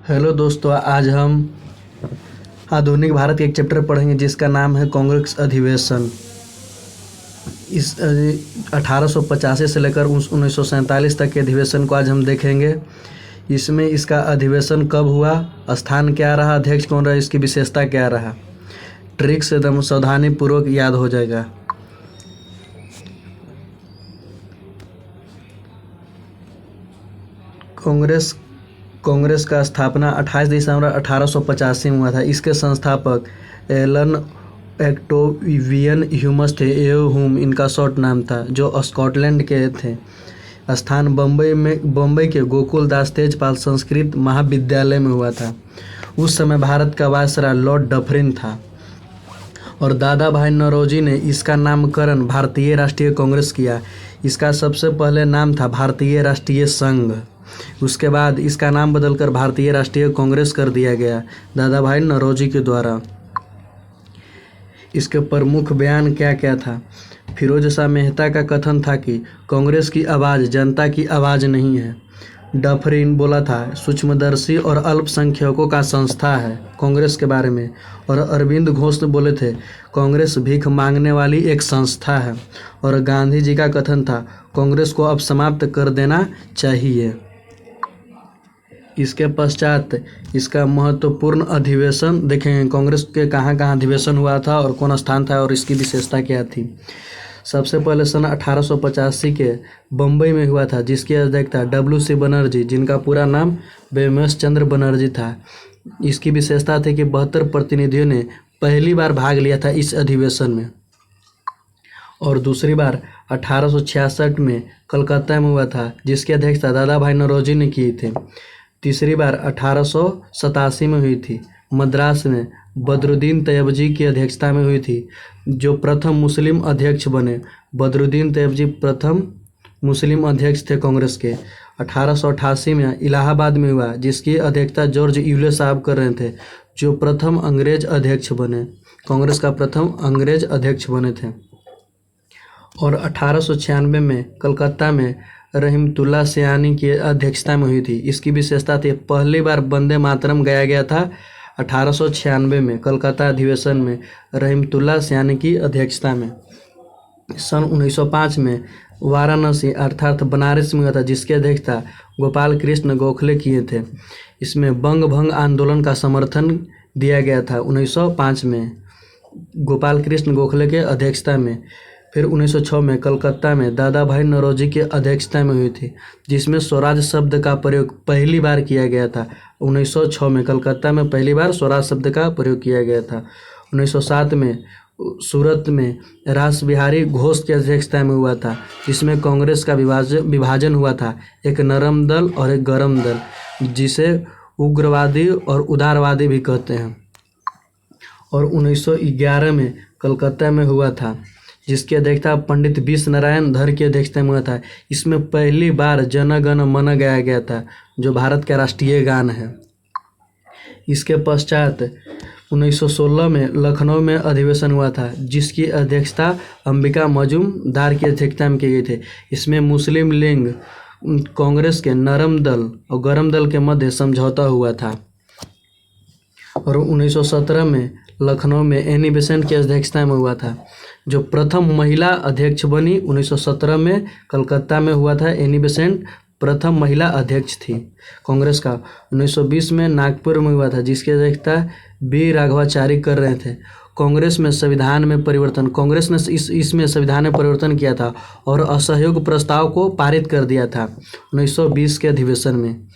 Hello दोस्तों, आज हम आधुनिक भारत के एक चैप्टर पढ़ेंगे जिसका नाम है कांग्रेस अधिवेशन। इस 1885 से लेकर 1947 तक के अधिवेशन को आज हम देखेंगे। इसमें इसका अधिवेशन कब हुआ, स्थान क्या रहा, अध्यक्ष कौन रहा, इसकी विशेषता क्या रहा, ट्रिक से एकदम सावधानी पूर्वक याद हो जाएगा। कांग्रेस का स्थापना 28 दिसंबर 1885 में हुआ था। इसके संस्थापक एलन ऑक्टेवियन ह्यूमस थे। ह्यूम इनका शॉर्ट नाम था, जो स्कॉटलैंड के थे। स्थान बम्बई के गोकुल दास तेजपाल संस्कृत महाविद्यालय में हुआ था। उस समय भारत का वायसराय लॉर्ड डफरिन था और दादा भाई नौरोजी ने इसका नामकरण भारतीय राष्ट्रीय कांग्रेस किया। इसका सबसे पहले नाम था भारतीय राष्ट्रीय संघ। उसके बाद इसका नाम बदलकर भारतीय राष्ट्रीय कांग्रेस कर दिया गया दादा भाई नौरोजी के द्वारा। इसके प्रमुख बयान क्या क्या था? फिरोज शाह मेहता का कथन था कि कांग्रेस की आवाज़ जनता की आवाज़ नहीं है। डफरिन बोला था सूक्ष्मदर्शी और अल्पसंख्यकों का संस्था है कांग्रेस के बारे में। और अरविंद घोष बोले थे कांग्रेस भीख मांगने वाली एक संस्था है। और गांधी जी का कथन था कांग्रेस को अब समाप्त कर देना चाहिए। इसके पश्चात इसका महत्वपूर्ण अधिवेशन देखेंगे, कांग्रेस के कहाँ कहाँ अधिवेशन हुआ था और कौन स्थान था और इसकी विशेषता क्या थी। सबसे पहले सन 1885 के बम्बई में हुआ था, जिसकी अध्यक्षता WC बनर्जी, जिनका पूरा नाम बेमेश चंद्र बनर्जी था। इसकी विशेषता थी कि 72 प्रतिनिधियों ने पहली बार भाग लिया था इस अधिवेशन में। और दूसरी बार 1866 में कलकत्ता में हुआ था, जिसकी अध्यक्षता दादा भाई नौरोजी ने की थी। तीसरी बार 1887 में हुई थी, मद्रास में बदरुद्दीन तैयबजी की अध्यक्षता में हुई थी, जो प्रथम मुस्लिम अध्यक्ष बने। बदरुद्दीन तैयबजी प्रथम मुस्लिम अध्यक्ष थे कांग्रेस के। 1888 में इलाहाबाद में हुआ, जिसकी अध्यक्षता जॉर्ज यूले साहब कर रहे थे, जो प्रथम अंग्रेज अध्यक्ष बने, कांग्रेस का प्रथम अंग्रेज अध्यक्ष बने थे। और 1896 में कलकत्ता में रहीमतुल्लाह सयानी की अध्यक्षता में हुई थी। इसकी विशेषता थी पहली बार वंदे मातरम गाया गया था 1896 में कलकत्ता अधिवेशन में रहीमतुल्लाह सयानी की अध्यक्षता में। सन 1905 में वाराणसी अर्थात बनारस में हुआ था, जिसकी अध्यक्षता गोपाल कृष्ण गोखले किए थे। इसमें बंग भंग आंदोलन का समर्थन दिया गया था 1905 में गोपाल कृष्ण गोखले के अध्यक्षता में। फिर 1906 में कलकत्ता में दादा भाई नौरोजी की अध्यक्षता में हुई थी, जिसमें स्वराज शब्द का प्रयोग पहली बार किया गया था। 1906 में कलकत्ता में पहली बार स्वराज शब्द का प्रयोग किया गया था। 1907 में सूरत में रास बिहारी घोष की अध्यक्षता में हुआ था, जिसमें कांग्रेस का विभाजन हुआ था, एक नरम दल और एक गरम दल, जिसे उग्रवादी और उदारवादी भी कहते हैं। और 1911 में कलकत्ता में हुआ था, जिसकी अध्यक्षता पंडित विश्व नारायण धर की अध्यक्षता में हुआ था। इसमें पहली बार जन गण मन गाया गया था, जो भारत का राष्ट्रीय गान है। इसके पश्चात 1916 में लखनऊ में अधिवेशन हुआ था, जिसकी अध्यक्षता अंबिका मजूमदार की अध्यक्षता में की गई थी। इसमें मुस्लिम लीग कांग्रेस के नरम दल और गरम दल के मध्य समझौता हुआ था। और 1917 में लखनऊ में एनी बेसेंट की अध्यक्षता में हुआ था, जो प्रथम महिला अध्यक्ष बनी। 1917 में कलकत्ता में हुआ था, एनी बेसेंट प्रथम महिला अध्यक्ष थी कांग्रेस का। 1920 में नागपुर में हुआ था, जिसकी अध्यक्षता बी राघवाचारी कर रहे थे। कांग्रेस में संविधान में परिवर्तन, कांग्रेस ने इसमें संविधान में परिवर्तन किया था और असहयोग प्रस्ताव को पारित कर दिया था 1920 के अधिवेशन में।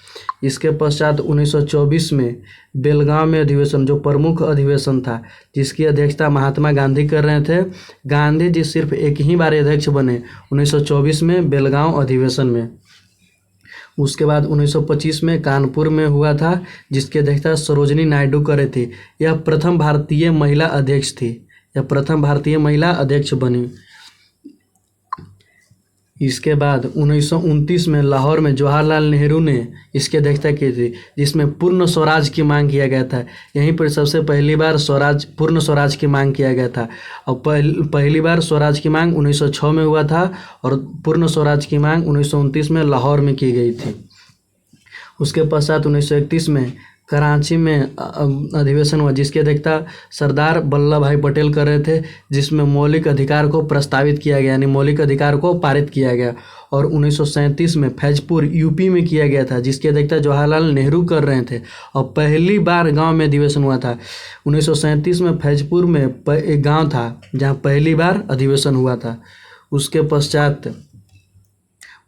इसके पश्चात 1924 में बेलगांव में अधिवेशन, जो प्रमुख अधिवेशन था, जिसकी अध्यक्षता महात्मा गांधी कर रहे थे। गांधी जी सिर्फ एक ही बार अध्यक्ष बने 1924 में बेलगांव अधिवेशन में। उसके बाद 1925 में कानपुर में हुआ था, जिसकी अध्यक्षता सरोजनी नायडू कर रही थी। यह प्रथम भारतीय महिला अध्यक्ष थी, यह प्रथम भारतीय महिला अध्यक्ष बनी। इसके बाद 1929 में लाहौर में जवाहरलाल नेहरू ने इसकी अध्यक्षता की थी, जिसमें पूर्ण स्वराज की मांग किया गया था। यहीं पर सबसे पहली बार पूर्ण स्वराज की मांग किया गया था। और पहली बार स्वराज की मांग 1906 में हुआ था और पूर्ण स्वराज की मांग 1929 में लाहौर में की गई थी। उसके पश्चात 1931 में कराची में अधिवेशन हुआ जिसकी अध्यक्षता सरदार वल्लभ भाई पटेल कर रहे थे, जिसमें मौलिक अधिकार को प्रस्तावित किया गया, यानी मौलिक अधिकार को पारित किया गया। और 1937 में फैजपुर यूपी में किया गया था, जिसकी अध्यक्षता जवाहरलाल नेहरू कर रहे थे और पहली बार गांव में अधिवेशन हुआ था। 1937 में फैजपुर में एक गांव था जहां पहली बार अधिवेशन हुआ था। उसके पश्चात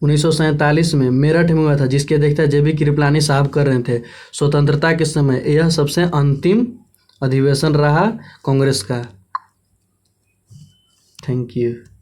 1947 में मेरठ में हुआ था, जिसकी अध्यक्षता जेबी कृपलानी साहब कर रहे थे। स्वतंत्रता के समय यह सबसे अंतिम अधिवेशन रहा कांग्रेस का। Thank you.